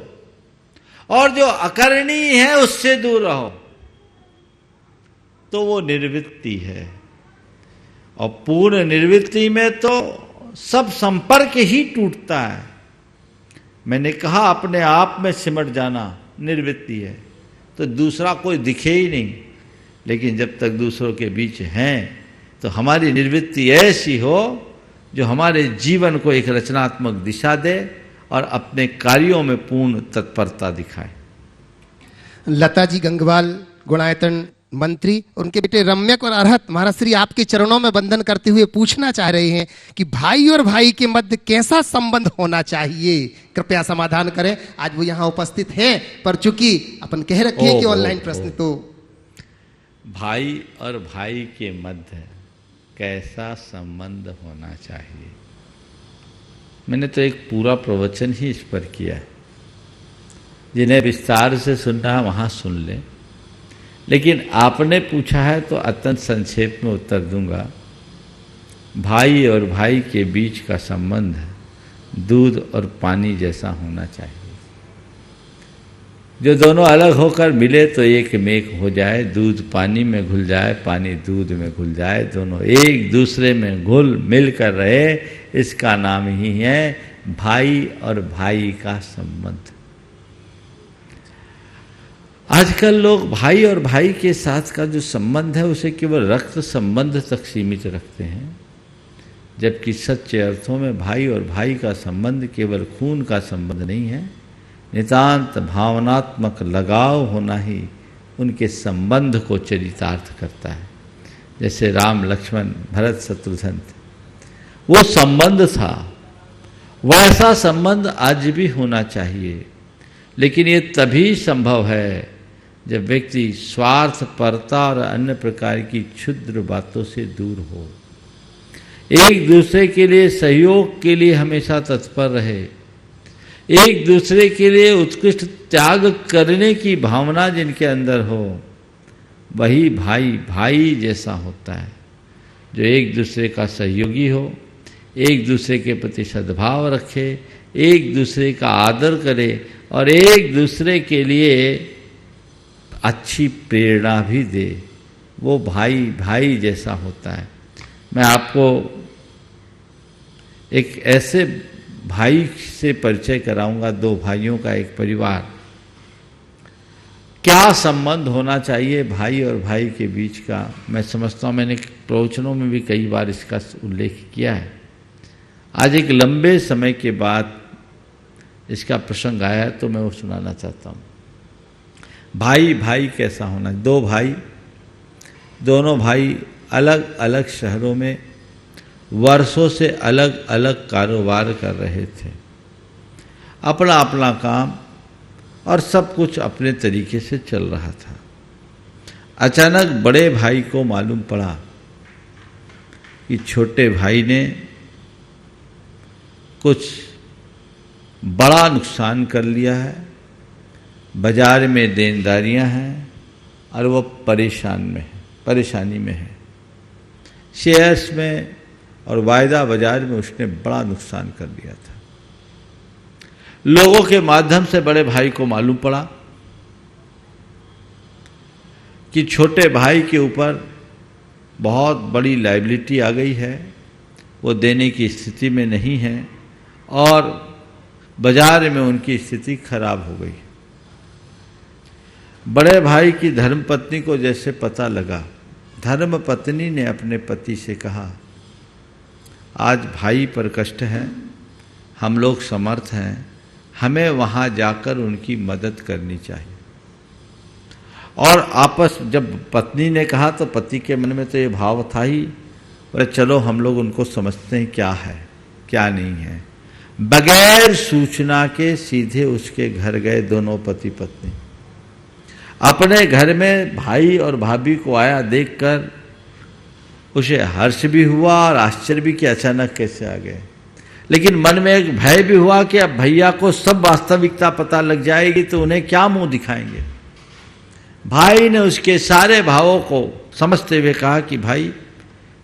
B: और जो अकरणीय है उससे दूर रहो, तो वो निवृत्ति है। और पूर्ण निवृत्ति में तो सब संपर्क ही टूटता है। मैंने कहा अपने आप में सिमट जाना निवृत्ति है, तो दूसरा कोई दिखे ही नहीं। लेकिन जब तक दूसरों के बीच हैं तो हमारी निवृत्ति ऐसी हो जो हमारे जीवन को एक रचनात्मक दिशा दे और अपने कार्यों में पूर्ण तत्परता दिखाए।
A: लता जी गंगवाल गुणायतन मंत्री, उनके बेटे रम्यक और अरहत महाराज श्री आपके चरणों में वंदन करते हुए पूछना चाह रहे हैं कि भाई और भाई के मध्य कैसा संबंध होना चाहिए, कृपया समाधान करें। आज वो यहाँ उपस्थित हैं, पर चूंकि अपन कह रखे हैं कि ऑनलाइन प्रश्न, तो
B: भाई और भाई के मध्य कैसा संबंध होना चाहिए, मैंने तो एक पूरा प्रवचन ही इस पर किया है। जिन्हें विस्तार से सुनना है वहां सुन लें, लेकिन आपने पूछा है तो अत्यंत संक्षेप में उत्तर दूंगा। भाई और भाई के बीच का संबंध दूध और पानी जैसा होना चाहिए। जो दोनों अलग होकर मिले तो एक मेक हो जाए, दूध पानी में घुल जाए, पानी दूध में घुल जाए, दोनों एक दूसरे में घुल मिल कर रहे, इसका नाम ही है भाई और भाई का संबंध। आजकल लोग भाई और भाई के साथ का जो संबंध है उसे केवल रक्त संबंध तक सीमित रखते हैं, जबकि सच्चे अर्थों में भाई और भाई का संबंध केवल खून का संबंध नहीं है, नितांत भावनात्मक लगाव होना ही उनके संबंध को चरितार्थ करता है। जैसे राम लक्ष्मण भरत शत्रुघ्न, वो संबंध था, वैसा संबंध आज भी होना चाहिए। लेकिन ये तभी संभव है जब व्यक्ति स्वार्थ परता और अन्य प्रकार की क्षुद्र बातों से दूर हो, एक दूसरे के लिए सहयोग के लिए हमेशा तत्पर रहे, एक दूसरे के लिए उत्कृष्ट त्याग करने की भावना जिनके अंदर हो, वही भाई भाई जैसा होता है। जो एक दूसरे का सहयोगी हो, एक दूसरे के प्रति सद्भाव रखे, एक दूसरे का आदर करे और एक दूसरे के लिए अच्छी प्रेरणा भी दे, वो भाई भाई जैसा होता है। मैं आपको एक ऐसे भाई से परिचय कराऊंगा, दो भाइयों का एक परिवार। क्या संबंध होना चाहिए भाई और भाई के बीच का, मैं समझता हूँ मैंने प्रवचनों में भी कई बार इसका उल्लेख किया है। आज एक लंबे समय के बाद इसका प्रसंग आया तो मैं वो सुनाना चाहता हूँ। भाई भाई कैसा होना, दो भाई, दोनों भाई अलग अलग शहरों में वर्षों से अलग अलग कारोबार कर रहे थे, अपना अपना काम और सब कुछ अपने तरीके से चल रहा था। अचानक बड़े भाई को मालूम पड़ा कि छोटे भाई ने कुछ बड़ा नुकसान कर लिया है, बाजार में देनदारियां हैं और वो परेशानी में है। शेयर्स में और वायदा बाजार में उसने बड़ा नुकसान कर लिया था। लोगों के माध्यम से बड़े भाई को मालूम पड़ा कि छोटे भाई के ऊपर बहुत बड़ी लायबिलिटी आ गई है, वो देने की स्थिति में नहीं है और बाजार में उनकी स्थिति खराब हो गई। बड़े भाई की धर्मपत्नी को जैसे पता लगा, धर्मपत्नी ने अपने पति से कहा, आज भाई पर कष्ट है, हम लोग समर्थ हैं, हमें वहाँ जाकर उनकी मदद करनी चाहिए। और जब पत्नी ने कहा तो पति के मन में तो ये भाव था ही, बोले चलो हम लोग उनको समझते हैं क्या है क्या नहीं है। बगैर सूचना के सीधे उसके घर गए दोनों पति पत्नी। अपने घर में भाई और भाभी को आया देखकर उसे हर्ष भी हुआ और आश्चर्य भी कि अचानक कैसे आ गए, लेकिन मन में एक भय भी हुआ कि अब भैया को सब वास्तविकता पता लग जाएगी तो उन्हें क्या मुंह दिखाएंगे। भाई ने उसके सारे भावों को समझते हुए कहा कि भाई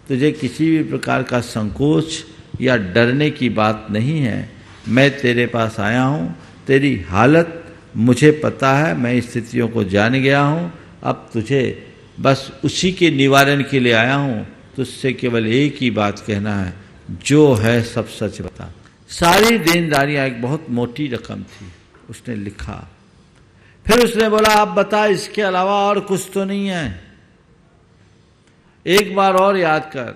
B: तुझे किसी भी प्रकार का संकोच या डरने की बात नहीं है, मैं तेरे पास आया हूँ, तेरी हालत मुझे पता है, मैं स्थितियों को जान गया हूँ, अब तुझे बस उसी के निवारण के लिए आया हूँ, तुझसे केवल एक ही बात कहना है, जो है सब सच बता। सारी देनदारियाँ एक बहुत मोटी रकम थी, उसने लिखा। फिर उसने बोला आप बता इसके अलावा और कुछ तो नहीं है, एक बार और याद कर।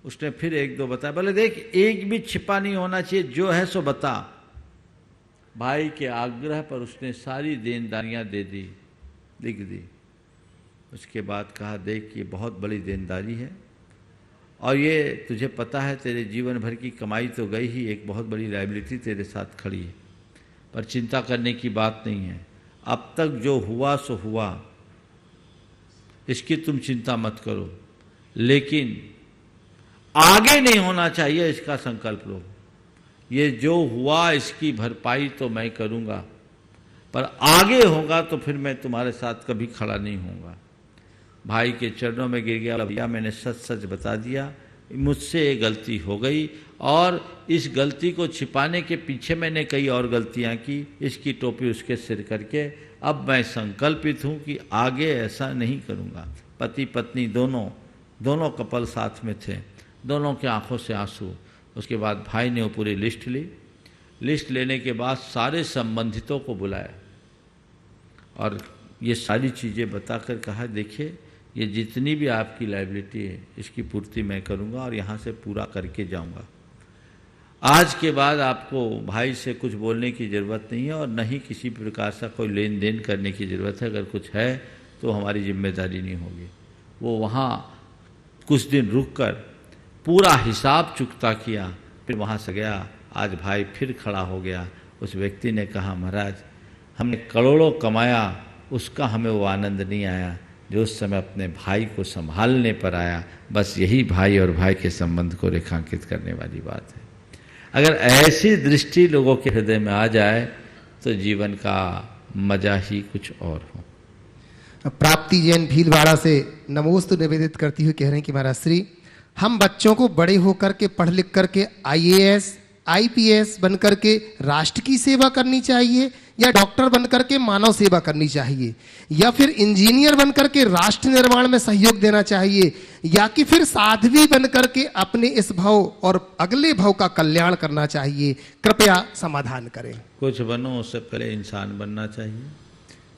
B: उसने फिर एक दो बताया, बोले देख एक भी छिपा नहीं होना चाहिए, जो है सो बता। भाई के आग्रह पर उसने सारी देनदारियां दे दी। लिख दी। उसके बाद कहा देख ये बहुत बड़ी देनदारी है और ये तुझे पता है तेरे जीवन भर की कमाई तो गई ही, एक बहुत बड़ी लायबिलिटी तेरे साथ खड़ी है, पर चिंता करने की बात नहीं है। अब तक जो हुआ सो हुआ, इसकी तुम चिंता मत करो, लेकिन आगे नहीं होना चाहिए इसका संकल्प लो। ये जो हुआ इसकी भरपाई तो मैं करूँगा, पर आगे होगा तो फिर मैं तुम्हारे साथ कभी खड़ा नहीं होऊंगा। भाई के चरणों में गिर गया, भैया मैंने सच सच बता दिया, मुझसे ये गलती हो गई और इस गलती को छिपाने के पीछे मैंने कई और गलतियां की, इसकी टोपी उसके सिर करके अब मैं संकल्पित हूं कि आगे ऐसा नहीं करूंगा। पति पत्नी दोनों कपल साथ में थे, दोनों की आंखों से आंसू। उसके बाद भाई ने वो पूरी लिस्ट ली। लिस्ट लेने के बाद सारे संबंधितों को बुलाया और ये सारी चीज़ें बताकर कहा देखिए ये जितनी भी आपकी लायबिलिटी है इसकी पूर्ति मैं करूंगा और यहाँ से पूरा करके जाऊंगा। आज के बाद आपको भाई से कुछ बोलने की ज़रूरत नहीं है और न ही किसी प्रकार से कोई लेन देन करने की ज़रूरत है। अगर कुछ है तो हमारी जिम्मेदारी नहीं होगी। वो वहाँ कुछ दिन रुककर पूरा हिसाब चुकता किया, फिर वहाँ से गया। आज भाई फिर खड़ा हो गया। उस व्यक्ति ने कहा महाराज हमने करोड़ों कमाया, उसका हमें वो आनंद नहीं आया जो उस समय अपने भाई को संभालने पर आया। बस यही भाई और भाई के संबंध को रेखांकित करने वाली बात है। अगर ऐसी दृष्टि लोगों के हृदय में आ जाए तो जीवन का मजा ही कुछ और हो।
A: प्राप्ति जैन भीलवाड़ा से नमोस्तु निवेदित करती हुई कह रहे हैं कि महाराज श्री, हम बच्चों को बड़े होकर के पढ़ लिख करके IAS IPS बनकर के राष्ट्र की सेवा करनी चाहिए, या डॉक्टर बनकर के मानव सेवा करनी चाहिए, या फिर इंजीनियर बनकर के राष्ट्र निर्माण में सहयोग देना चाहिए, या कि फिर साध्वी बनकर के अपने इस भव और अगले भव का कल्याण करना चाहिए? कृपया समाधान करें।
B: कुछ बनो उससे पहले इंसान बनना चाहिए।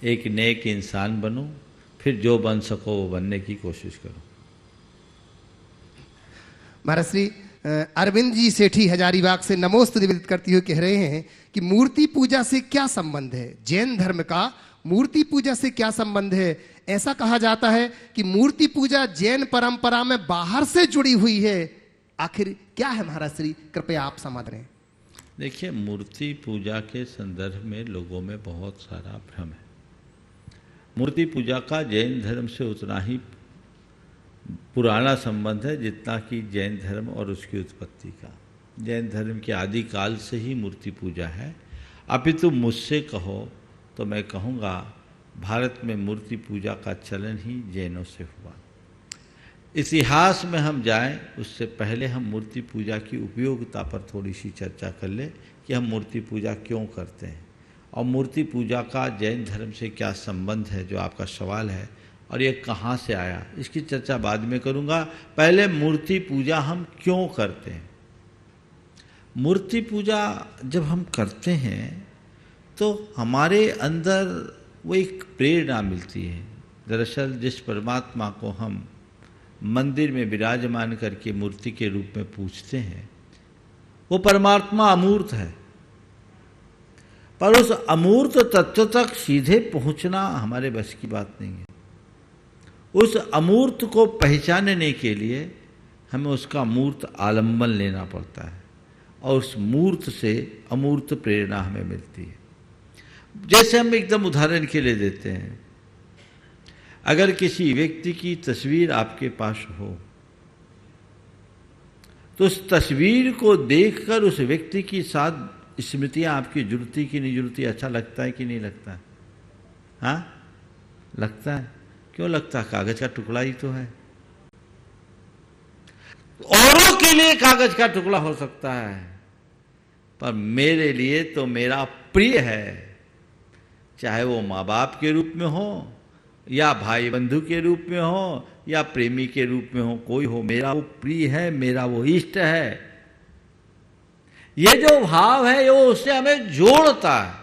B: एक नेक इंसान बनो, फिर जो बन सको वो बनने की कोशिश करो।
A: महाराज श्री अरविंद जी सेठी हजारीबाग से नमोस्तु निवेदित करती हुए कह रहे हैं कि मूर्ति पूजा से क्या संबंध है? जैन धर्म का मूर्ति पूजा से क्या संबंध है? ऐसा कहा जाता है कि मूर्ति पूजा जैन परंपरा में बाहर से जुड़ी हुई है, आखिर क्या है महाराज श्री? कृपया आप समाधान।
B: देखिए, मूर्ति पूजा के संदर्भ में लोगों में बहुत सारा भ्रम है। मूर्ति पूजा का जैन धर्म से उतना ही पुराना संबंध है जितना कि जैन धर्म और उसकी उत्पत्ति का। जैन धर्म के आदिकाल से ही मूर्ति पूजा है। अपितु मुझसे कहो तो मैं कहूँगा भारत में मूर्ति पूजा का चलन ही जैनों से हुआ। इतिहास में हम जाएं उससे पहले हम मूर्ति पूजा की उपयोगिता पर थोड़ी सी चर्चा कर लें कि हम मूर्ति पूजा क्यों करते हैं और मूर्ति पूजा का जैन धर्म से क्या संबंध है, जो आपका सवाल है, और ये कहाँ से आया, इसकी चर्चा बाद में करूँगा। पहले मूर्ति पूजा हम क्यों करते हैं। मूर्ति पूजा जब हम करते हैं तो हमारे अंदर वो एक प्रेरणा मिलती है। दरअसल जिस परमात्मा को हम मंदिर में विराजमान करके मूर्ति के रूप में पूजते हैं वो परमात्मा अमूर्त है, पर उस अमूर्त तत्व तक सीधे पहुंचना हमारे बस की बात नहीं है। उस अमूर्त को पहचानने के लिए हमें उसका मूर्त आलम्बन लेना पड़ता है और उस मूर्त से अमूर्त प्रेरणा हमें मिलती है। जैसे हम एकदम उदाहरण के लिए देते हैं, अगर किसी व्यक्ति की तस्वीर आपके पास हो तो उस तस्वीर को देखकर उस व्यक्ति की साथ स्मृतियां आपकी जुड़ती कि नहीं जुड़ती? अच्छा लगता है कि नहीं लगता है? हाँ, लगता है। क्यों लगता है? कागज का टुकड़ा ही तो है। औरों के लिए कागज का टुकड़ा हो सकता है, पर मेरे लिए तो मेरा प्रिय है। चाहे वो माँ बाप के रूप में हो या भाई बंधु के रूप में हो या प्रेमी के रूप में हो, कोई हो, मेरा वो प्रिय है, मेरा वो इष्ट है। ये जो भाव है ये उससे हमें जोड़ता है।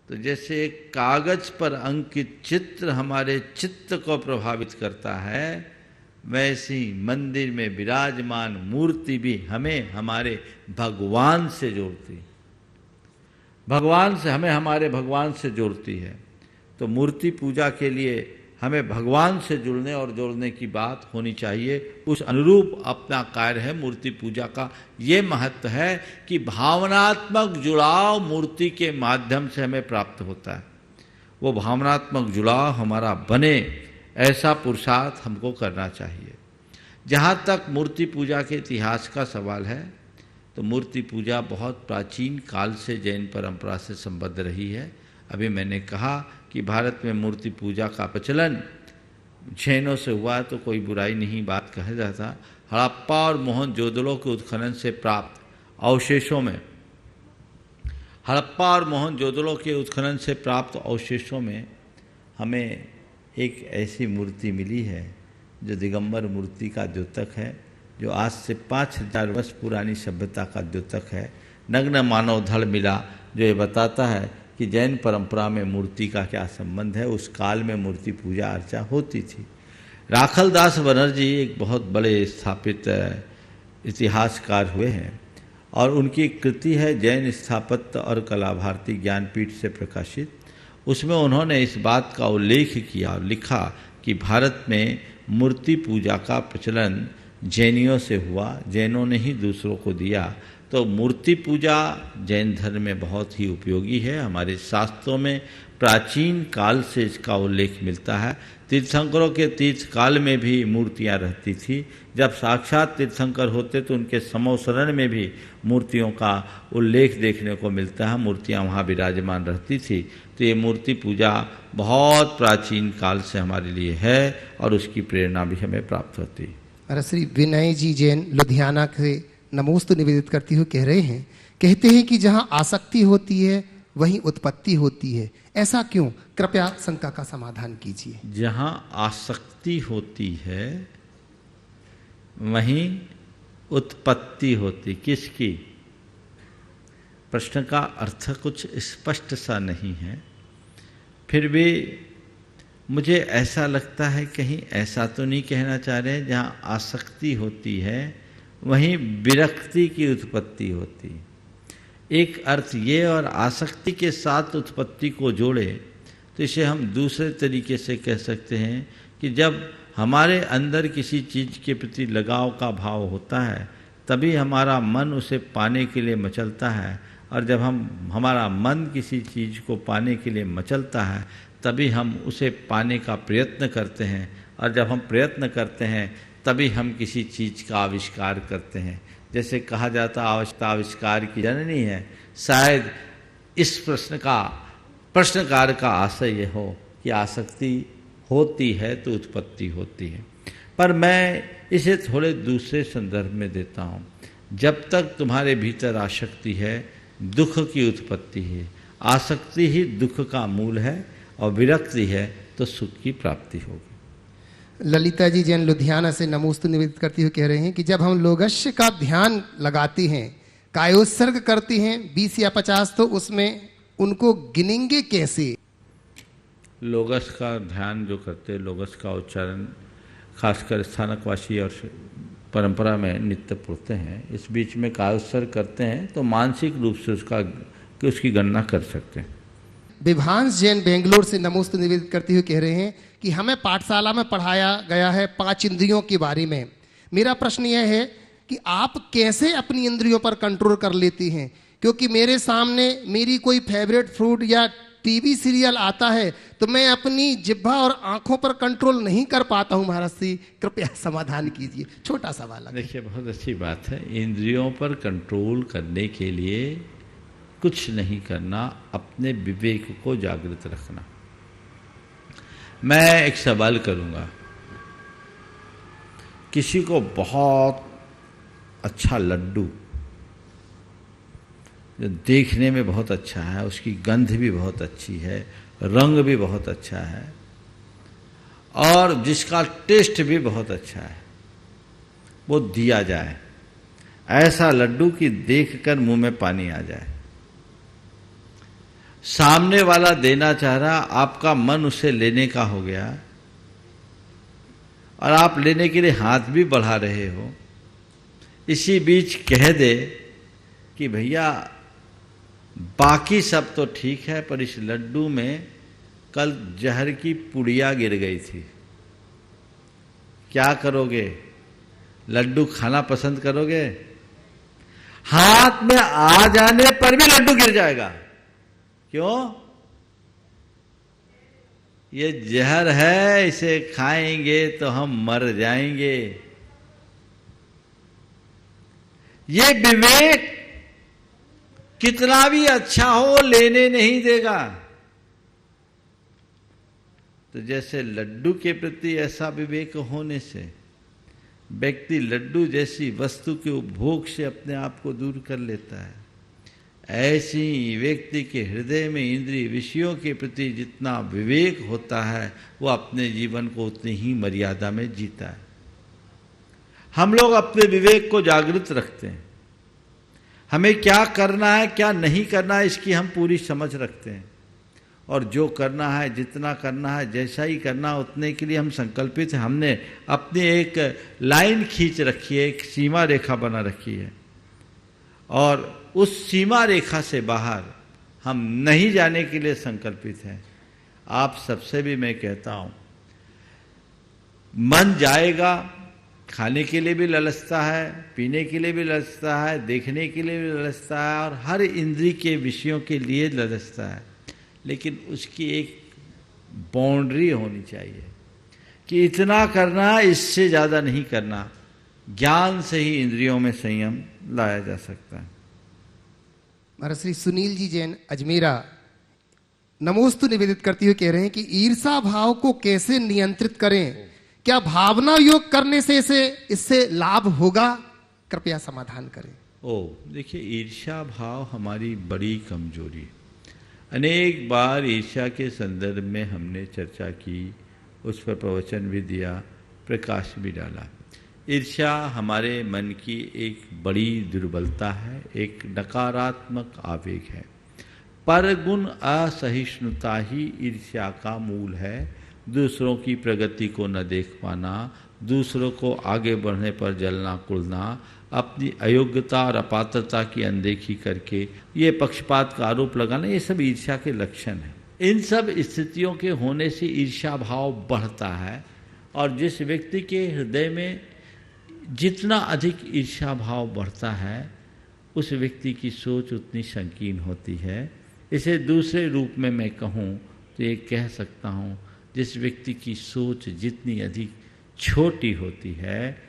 B: तो जैसे कागज पर अंकित चित्र हमारे चित्त को प्रभावित करता है, वैसी मंदिर में विराजमान मूर्ति भी हमें हमारे भगवान से जोड़ती। भगवान से, हमें हमारे भगवान से जोड़ती है। तो मूर्ति पूजा के लिए हमें भगवान से जुड़ने और जोड़ने की बात होनी चाहिए। उस अनुरूप अपना कार्य है मूर्ति पूजा का। ये महत्व है कि भावनात्मक जुड़ाव मूर्ति के माध्यम से हमें प्राप्त होता है। वो भावनात्मक जुड़ाव हमारा बने, ऐसा पुरुषार्थ हमको करना चाहिए। जहाँ तक मूर्ति पूजा के इतिहास का सवाल है, तो मूर्ति पूजा बहुत प्राचीन काल से जैन परंपरा से संबद्ध रही है। अभी मैंने कहा कि भारत में मूर्ति पूजा का प्रचलन जैनों से हुआ तो कोई बुराई नहीं बात कहा जाता। हड़प्पा और मोहनजोदड़ो के उत्खनन से प्राप्त अवशेषों में, हड़प्पा और मोहनजोदड़ो के उत्खनन से प्राप्त अवशेषों में हमें एक ऐसी मूर्ति मिली है जो दिगंबर मूर्ति का द्योतक है, जो आज से 5000 वर्ष पुरानी सभ्यता का द्योतक है। नग्न मानव धड़ मिला, जो ये बताता है कि जैन परंपरा में मूर्ति का क्या संबंध है। उस काल में मूर्ति पूजा अर्चा होती थी। राखलदास बनर्जी एक बहुत बड़े स्थापित इतिहासकार हुए हैं और उनकी कृति है जैन स्थापत्य और कला भारती ज्ञानपीठ से प्रकाशित। उसमें उन्होंने इस बात का उल्लेख किया और लिखा कि भारत में मूर्ति पूजा का प्रचलन जैनियों से हुआ, जैनों ने ही दूसरों को दिया। तो मूर्ति पूजा जैन धर्म में बहुत ही उपयोगी है। हमारे शास्त्रों में प्राचीन काल से इसका उल्लेख मिलता है। तीर्थंकरों के तीर्थ काल में भी मूर्तियां रहती थी। जब साक्षात तीर्थंकर होते तो उनके समोसरण में भी मूर्तियों का उल्लेख देखने को मिलता है। मूर्तियां वहाँ विराजमान रहती थी। तो ये मूर्ति पूजा बहुत प्राचीन काल से हमारे लिए है और उसकी प्रेरणा भी हमें प्राप्त होती है।
A: महाराज श्री विनय जी जैन लुधियाना से नमोस्तु निवेदित करते हुए कह रहे हैं, कहते हैं कि जहां आसक्ति होती है वहीं उत्पत्ति होती है, ऐसा क्यों? कृपया शंका का समाधान कीजिए।
B: जहां आसक्ति होती है वहीं उत्पत्ति होती, किसकी? प्रश्न का अर्थ कुछ स्पष्ट सा नहीं है, फिर भी मुझे ऐसा लगता है कहीं ऐसा तो नहीं कहना चाह रहे हैं जहाँ आसक्ति होती है वहीं विरक्ति की उत्पत्ति होती। एक अर्थ ये, और आसक्ति के साथ उत्पत्ति को जोड़े तो इसे हम दूसरे तरीके से कह सकते हैं कि जब हमारे अंदर किसी चीज़ के प्रति लगाव का भाव होता है तभी हमारा मन उसे पाने के लिए मचलता है, और जब हमारा मन किसी चीज़ को पाने के लिए मचलता है तभी हम उसे पाने का प्रयत्न करते हैं, और जब हम प्रयत्न करते हैं तभी हम किसी चीज़ का आविष्कार करते हैं। जैसे कहा जाता आवश्यकता आविष्कार की जननी है। शायद इस प्रश्नकार का आशय ये हो कि आसक्ति होती है तो उत्पत्ति होती है। पर मैं इसे थोड़े दूसरे संदर्भ में देता हूँ। जब तक तुम्हारे भीतर आसक्ति है दुख की उत्पत्ति है। आसक्ति ही दुख का मूल है और विरक्ति है तो सुख की प्राप्ति होगी।
A: ललिता जी जैन लुधियाना से नमोस्तु निवेदित करती हुए कह रहे हैं कि जब हम लोगस्य का ध्यान लगाते हैं, कायोत्सर्ग करते हैं 20 या 50, तो उसमें उनको गिनेंगे कैसे?
B: लोगस का ध्यान जो करते हैं, लोगस का उच्चारण खासकर स्थानकवासी और परंपरा में नित्य पढ़ते हैं, इस बीच में कायोत्सर्ग करते हैं तो मानसिक रूप से उसकी गणना कर सकते हैं।
A: विभांश जैन बेंगलोर से नमोस्तु निवेदित करते हुए कह रहे हैं कि हमें पाठशाला में पढ़ाया गया है 5 इंद्रियों के बारे में। मेरा प्रश्न यह है कि आप कैसे अपनी इंद्रियों पर कंट्रोल कर लेती हैं? क्योंकि मेरे सामने मेरी कोई फेवरेट फ्रूट या टीवी सीरियल आता है तो मैं अपनी जिह्वा और आंखों पर कंट्रोल नहीं कर पाता हूं। महाराज जी कृपया समाधान कीजिए। छोटा सवाल है।
B: देखिए, बहुत अच्छी बात है। इंद्रियों पर कंट्रोल करने के लिए कुछ नहीं करना, अपने विवेक को जागृत रखना। मैं एक सवाल करूंगा, किसी को बहुत अच्छा लड्डू जो देखने में बहुत अच्छा है, उसकी गंध भी बहुत अच्छी है, रंग भी बहुत अच्छा है और जिसका टेस्ट भी बहुत अच्छा है, वो दिया जाए, ऐसा लड्डू कि देखकर मुंह में पानी आ जाए। सामने वाला देना चाह रहा, आपका मन उसे लेने का हो गया और आप लेने के लिए हाथ भी बढ़ा रहे हो, इसी बीच कह दे कि भैया बाकी सब तो ठीक है, पर इस लड्डू में कल जहर की पुड़िया गिर गई थी। क्या करोगे? लड्डू खाना पसंद करोगे? हाथ में आ जाने पर भी लड्डू गिर जाएगा। क्यों? ये जहर है, इसे खाएंगे तो हम मर जाएंगे। ये विवेक कितना भी अच्छा हो लेने नहीं देगा। तो जैसे लड्डू के प्रति ऐसा विवेक होने से व्यक्ति लड्डू जैसी वस्तु के उपभोग से अपने आप को दूर कर लेता है, ऐसे ही व्यक्ति के हृदय में इंद्रिय विषयों के प्रति जितना विवेक होता है वो अपने जीवन को उतनी ही मर्यादा में जीता है। हम लोग अपने विवेक को जागृत रखते हैं, हमें क्या करना है क्या नहीं करना है इसकी हम पूरी समझ रखते हैं, और जो करना है जितना करना है जैसा ही करना है उतने के लिए हम संकल्पित हैं। हमने अपनी एक लाइन खींच रखी है, एक सीमा रेखा बना रखी है, और उस सीमा रेखा से बाहर हम नहीं जाने के लिए संकल्पित हैं। आप सबसे भी मैं कहता हूं, मन जाएगा, खाने के लिए भी ललचता है, पीने के लिए भी ललचता है, देखने के लिए भी ललचता है, और हर इंद्रिय के विषयों के लिए ललचता है, लेकिन उसकी एक बाउंड्री होनी चाहिए कि इतना करना, इससे ज़्यादा नहीं करना। ज्ञान से ही इंद्रियों में संयम लाया जा सकता है।
A: महाराज श्री सुनील जी जैन अजमेरा नमोस्तु निवेदित करते हुए कह रहे हैं कि ईर्षा भाव को कैसे नियंत्रित करें, क्या भावना योग करने से इससे लाभ होगा? कृपया समाधान करें।
B: देखिए, ईर्ष्या भाव हमारी बड़ी कमजोरी है। अनेक बार ईर्ष्या के संदर्भ में हमने चर्चा की, उस पर प्रवचन भी दिया, प्रकाश भी डाला। ईर्ष्या हमारे मन की एक बड़ी दुर्बलता है, एक नकारात्मक आवेग है। परगुण असहिष्णुता ही ईर्ष्या का मूल है। दूसरों की प्रगति को न देख पाना, दूसरों को आगे बढ़ने पर जलना कुड़ना, अपनी अयोग्यता और अपात्रता की अनदेखी करके ये पक्षपात का आरोप लगाना, ये सब ईर्ष्या के लक्षण हैं। इन सब स्थितियों के होने से ईर्ष्या भाव बढ़ता है, और जिस व्यक्ति के हृदय में जितना अधिक ईर्ष्या भाव बढ़ता है उस व्यक्ति की सोच उतनी संकीर्ण होती है। इसे दूसरे रूप में मैं कहूँ तो ये कह सकता हूँ, जिस व्यक्ति की सोच जितनी अधिक छोटी होती है